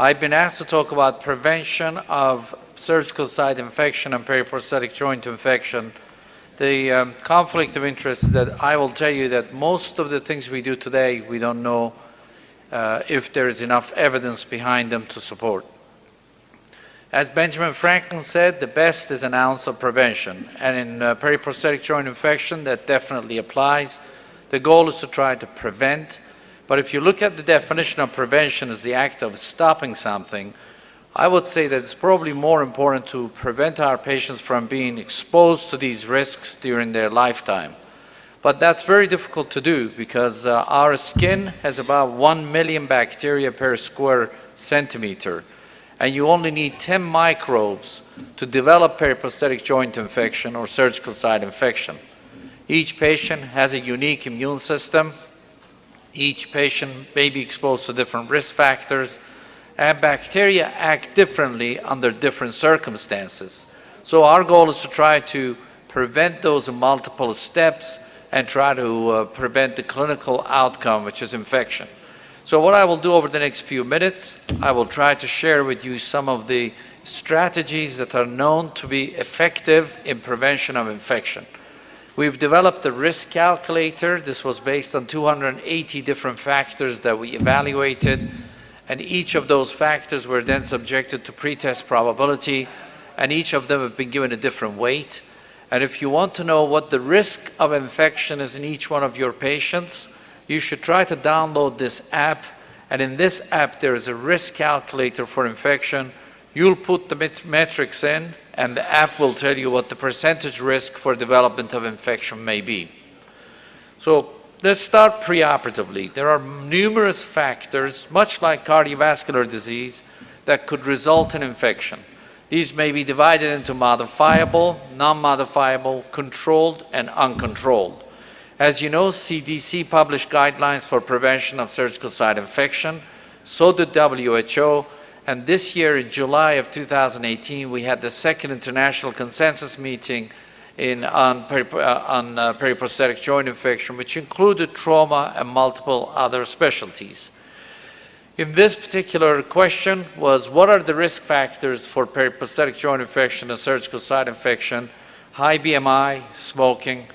I've been asked to talk about prevention of surgical site infection and periprosthetic joint infection. The conflict of interest that I will tell you that most of the things we do today, we don't know if there is enough evidence behind them to support. As Benjamin Franklin said, the best is an ounce of prevention. And in periprosthetic joint infection, that definitely applies. The goal is to try to prevent. But if you look at the definition of prevention as the act of stopping something, I would say that it's probably more important to prevent our patients from being exposed to these risks during their lifetime. But that's very difficult to do because our skin has about 1 million bacteria per square centimeter. And you only need 10 microbes to develop periprosthetic joint infection or surgical site infection. Each patient has a unique immune system. Each patient may be exposed to different risk factors, and bacteria act differently under different circumstances. So our goal is to try to prevent those in multiple steps and try to prevent the clinical outcome, which is infection. So what I will do over the next few minutes, I will try to share with you some of the strategies that are known to be effective in prevention of infection. We've developed a risk calculator. This was based on 280 different factors that we evaluated, and each of those factors were then subjected to pretest probability, and each of them have been given a different weight. And if you want to know what the risk of infection is in each one of your patients, you should try to download this app, and in this app there is a risk calculator for infection. You'll put the metrics in, and the app will tell you what the percentage risk for development of infection may be. So let's start preoperatively. There are numerous factors, much like cardiovascular disease, that could result in infection. These may be divided into modifiable, non-modifiable, controlled, and uncontrolled. As you know, CDC published guidelines for prevention of surgical site infection. So did WHO. And this year, in July of 2018, we had the second international consensus meeting on periprosthetic joint infection, which included trauma and multiple other specialties. In this particular question was, what are the risk factors for periprosthetic joint infection and surgical site infection? High BMI, smoking,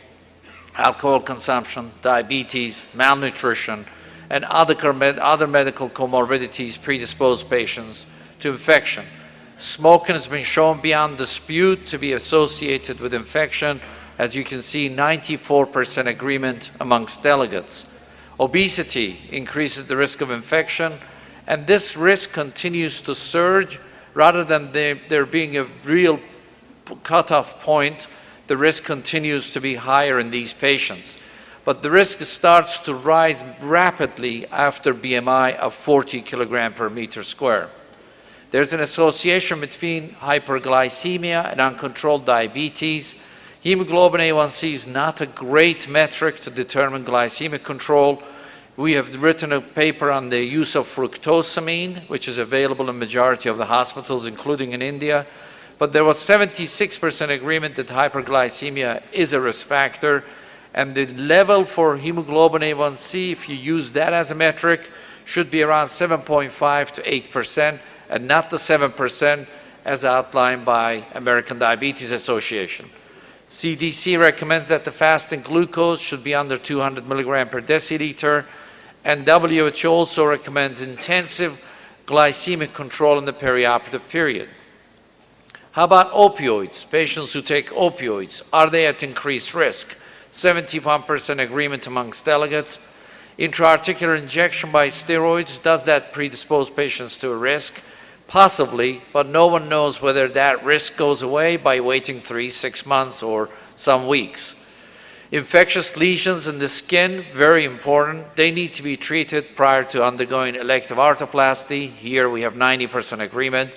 alcohol consumption, diabetes, malnutrition, and other medical comorbidities predispose patients to infection. Smoking has been shown beyond dispute to be associated with infection. As you can see, 94% agreement amongst delegates. Obesity increases the risk of infection, and this risk continues to surge rather than there being a real cutoff point. The risk continues to be higher in these patients. But the risk starts to rise rapidly after BMI of 40 kilogram per meter square. There's an association between hyperglycemia and uncontrolled diabetes. Hemoglobin A1C is not a great metric to determine glycemic control. We have written a paper on the use of fructosamine, which is available in majority of the hospitals, including in India. But there was 76% agreement that hyperglycemia is a risk factor. And the level for hemoglobin A1C, if you use that as a metric, should be around 7.5 to 8%, and not the 7% as outlined by American Diabetes Association. CDC recommends that the fasting glucose should be under 200 milligram per deciliter, and WHO also recommends intensive glycemic control in the perioperative period. How about opioids? Patients who take opioids, are they at increased risk? 71% agreement amongst delegates. Intra-articular injection by steroids, does that predispose patients to a risk? Possibly, but no one knows whether that risk goes away by waiting 3, 6 months or some weeks. Infectious lesions in the skin, very important. They need to be treated prior to undergoing elective arthroplasty. Here we have 90% agreement.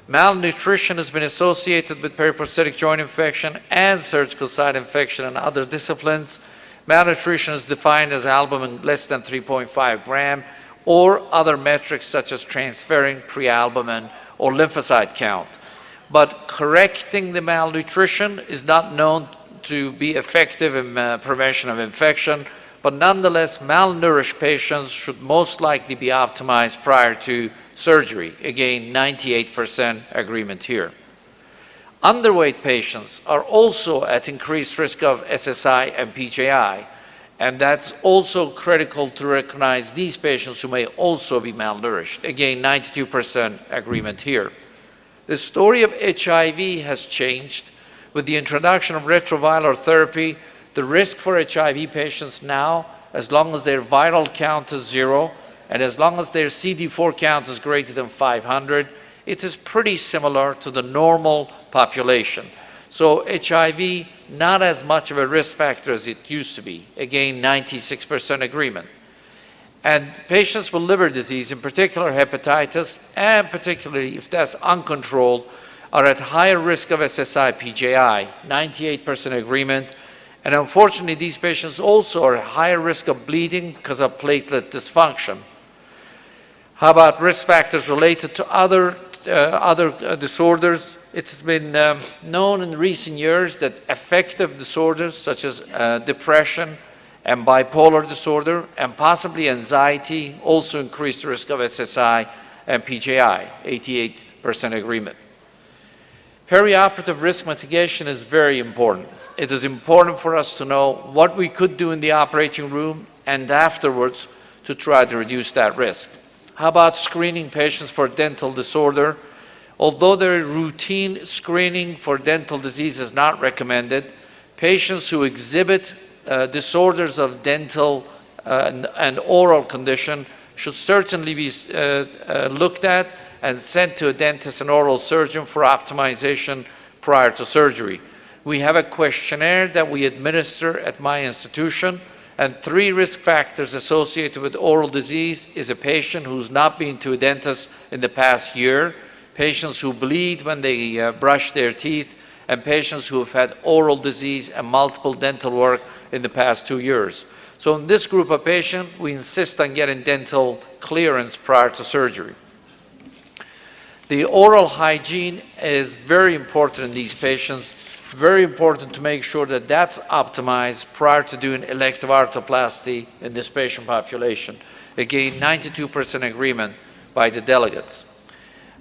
Malnutrition has been associated with periprosthetic joint infection and surgical site infection in other disciplines. Malnutrition is defined as albumin less than 3.5 gram, or other metrics such as transferrin, prealbumin, or lymphocyte count. But correcting the malnutrition is not known to be effective in prevention of infection, but nonetheless, malnourished patients should most likely be optimized prior to surgery. Again, 98% agreement here. Underweight patients are also at increased risk of SSI and PJI, and that's also critical to recognize these patients who may also be malnourished. Again, 92% agreement here. The story of HIV has changed. With the introduction of retroviral therapy, the risk for HIV patients now, as long as their viral count is 0, and as long as their CD4 count is greater than 500, it is pretty similar to the normal population. So HIV, not as much of a risk factor as it used to be. Again, 96% agreement. And patients with liver disease, in particular hepatitis, and particularly if that's uncontrolled, are at higher risk of SSI, PJI, 98% agreement. And unfortunately, these patients also are at higher risk of bleeding because of platelet dysfunction. How about risk factors related to other disorders? It's been known in recent years that affective disorders such as depression and bipolar disorder and possibly anxiety also increase the risk of SSI and PJI, 88% agreement. Perioperative risk mitigation is very important. It is important for us to know what we could do in the operating room and afterwards to try to reduce that risk. How about screening patients for dental disorder? Although their routine screening for dental disease is not recommended, patients who exhibit disorders of dental and oral condition should certainly be looked at and sent to a dentist and oral surgeon for optimization prior to surgery. We have a questionnaire that we administer at my institution, and 3 risk factors associated with oral disease is a patient who's not been to a dentist in the past year, patients who bleed when they brush their teeth, and patients who have had oral disease and multiple dental work in the past 2 years. So in this group of patients, we insist on getting dental clearance prior to surgery. The oral hygiene is very important in these patients, very important to make sure that that's optimized prior to doing elective arthroplasty in this patient population. Again, 92% agreement by the delegates.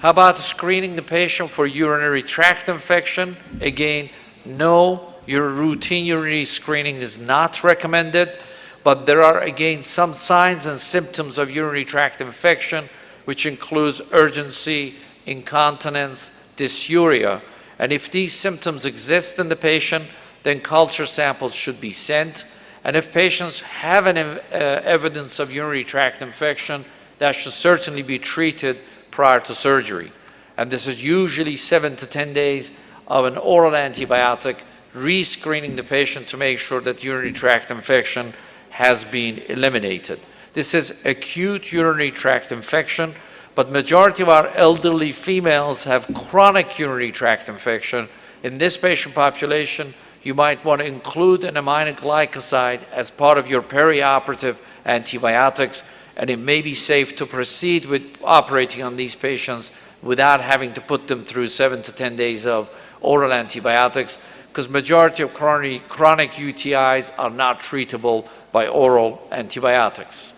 How about screening the patient for urinary tract infection? Again, no, your routine urinary screening is not recommended, but there are again some signs and symptoms of urinary tract infection, which includes urgency, incontinence, dysuria. And if these symptoms exist in the patient, then culture samples should be sent. And if patients have an evidence of urinary tract infection, that should certainly be treated prior to surgery. And this is usually 7 to 10 days of an oral antibiotic, rescreening the patient to make sure that urinary tract infection has been eliminated. This is acute urinary tract infection, but majority of our elderly females have chronic urinary tract infection. In this patient population, you might want to include an aminoglycoside as part of your perioperative antibiotics, and it may be safe to proceed with operating on these patients without having to put them through 7 to 10 days of oral antibiotics, because majority of chronic UTIs are not treatable by oral antibiotics.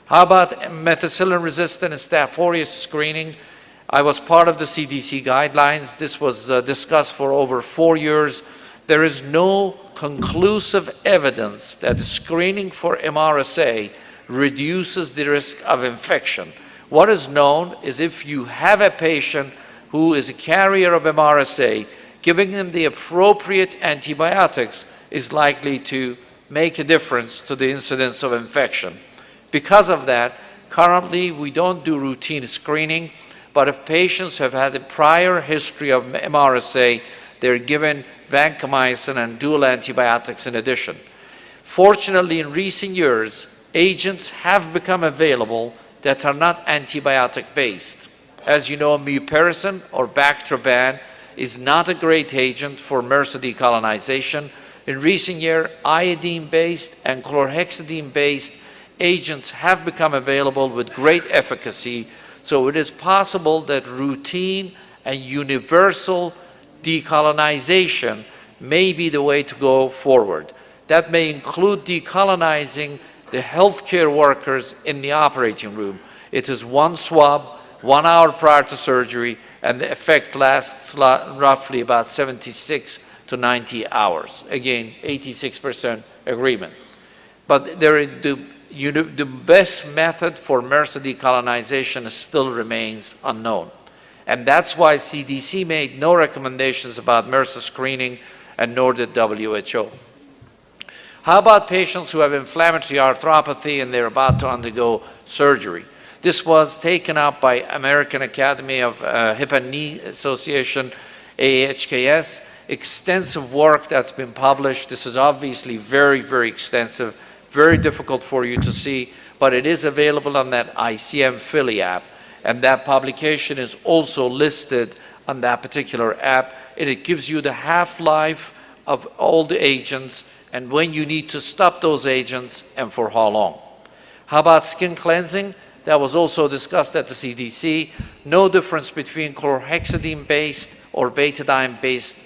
How about methicillin-resistant Staph aureus screening? I was part of the CDC guidelines. This was discussed for over 4 years. There is no conclusive evidence that screening for MRSA reduces the risk of infection. What is known is if you have a patient who is a carrier of MRSA, giving them the appropriate antibiotics is likely to make a difference to the incidence of infection. Because of that, currently we don't do routine screening, but if patients have had a prior history of MRSA, they're given vancomycin and dual antibiotics in addition. Fortunately, in recent years, agents have become available that are not antibiotic-based. As you know, mupirocin or Bactroban is not a great agent for MRSA decolonization. In recent years, iodine-based and chlorhexidine-based agents have become available with great efficacy, so it is possible that routine and universal decolonization may be the way to go forward. That may include decolonizing the healthcare workers in the operating room. It is one swab, 1 hour prior to surgery, and the effect lasts roughly about 76 to 90 hours. Again, 86% agreement. But the best method for MRSA decolonization still remains unknown. And that's why CDC made no recommendations about MRSA screening, and nor did WHO. How about patients who have inflammatory arthropathy and they're about to undergo surgery? This was taken up by American Academy of Hip and Knee Association, AHKS. Extensive work that's been published. This is obviously very, very extensive, very difficult for you to see, but it is available on that ICM Philly app. And that publication is also listed on that particular app. And it gives you the half-life of all the agents and when you need to stop those agents and for how long. How about skin cleansing? That was also discussed at the CDC. No difference between chlorhexidine-based or betadine-based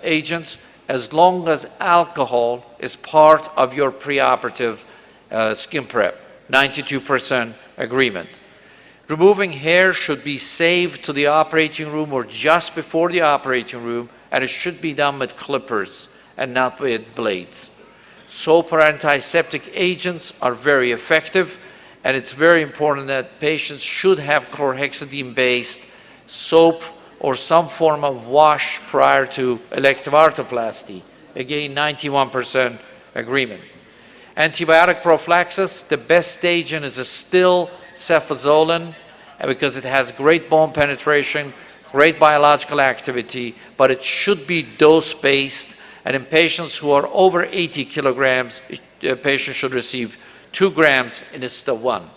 agents as long as alcohol is part of your preoperative skin prep. 92% agreement. Removing hair should be saved to the operating room or just before the operating room, and it should be done with clippers and not with blades. Soap or antiseptic agents are very effective, and it's very important that patients should have chlorhexidine-based soap or some form of wash prior to elective arthroplasty. Again, 91% agreement. Antibiotic prophylaxis, the best agent is still cefazolin because it has great bone penetration, great biological activity, but it should be dose-based. And in patients who are over 80 kilograms, the patient should receive 2 grams instead of 1.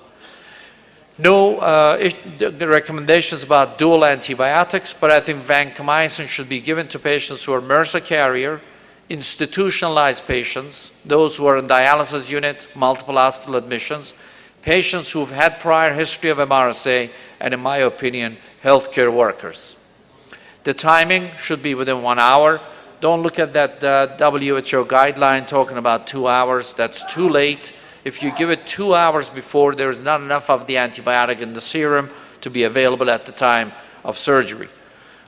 No the recommendations about dual antibiotics, but I think vancomycin should be given to patients who are MRSA carrier, institutionalized patients, those who are in dialysis unit, multiple hospital admissions, patients who've had prior history of MRSA, and in my opinion, healthcare workers. The timing should be within 1 hour. Don't look at that WHO guideline talking about 2 hours. That's too late. If you give it 2 hours before, there is not enough of the antibiotic in the serum to be available at the time of surgery.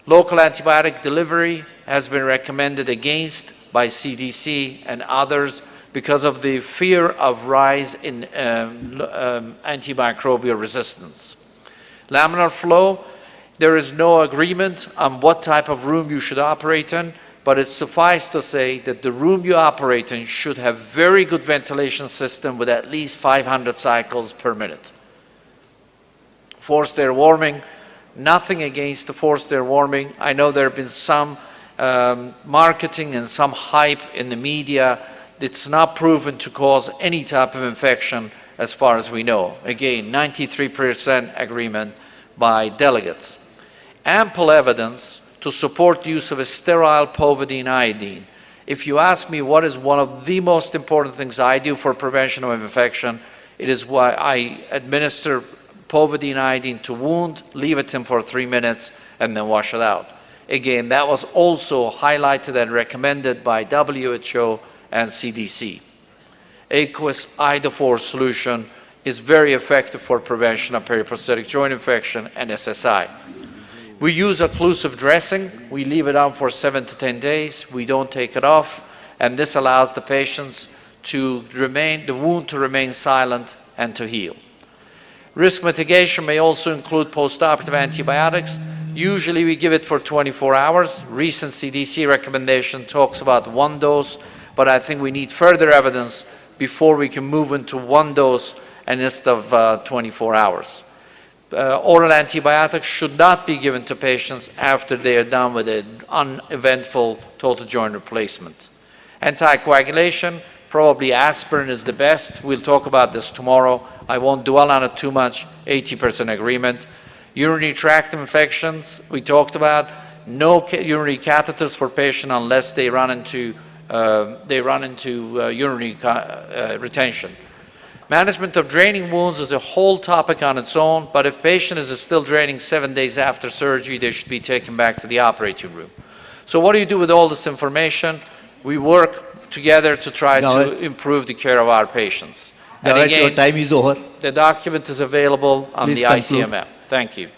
Local antibiotic delivery has been recommended against by CDC and others because of the fear of rise in antimicrobial resistance. Laminar flow, there is no agreement on what type of room you should operate in, but it's suffice to say that the room you operate in should have very good ventilation system with at least 500 cycles per minute. Forced air warming, nothing against the forced air warming. I know there have been some marketing and some hype in the media. It's not proven to cause any type of infection as far as we know. Again, 93% agreement by delegates. Ample evidence to support the use of a sterile povidone iodine. If you ask me what is one of the most important things I do for prevention of infection, it is why I administer povidone iodine to wound, leave it in for 3 minutes, and then wash it out. Again, that was also highlighted and recommended by WHO and CDC. Aqueous iodophore solution is very effective for prevention of periprosthetic joint infection and SSI. We use occlusive dressing. We leave it on for 7 to 10 days. We don't take it off, and this allows the patients to remain, the wound to remain silent and to heal. Risk mitigation may also include postoperative antibiotics. Usually we give it for 24 hours. Recent CDC recommendation talks about 1 dose, but I think we need further evidence before we can move into 1 dose and instead of 24 hours. Oral antibiotics should not be given to patients after they are done with an uneventful total joint replacement. Anticoagulation, probably aspirin is the best. We'll talk about this tomorrow. I won't dwell on it too much. 80% agreement. Urinary tract infections, we talked about. No urinary catheters for patients unless they run into urinary retention. Management of draining wounds is a whole topic on its own, but if patient is still draining 7 days after surgery, they should be taken back to the operating room. So what do you do with all this information? We work together to try to improve the care of our patients. And again, your time is over. The document is available on the ICM app. Thank you.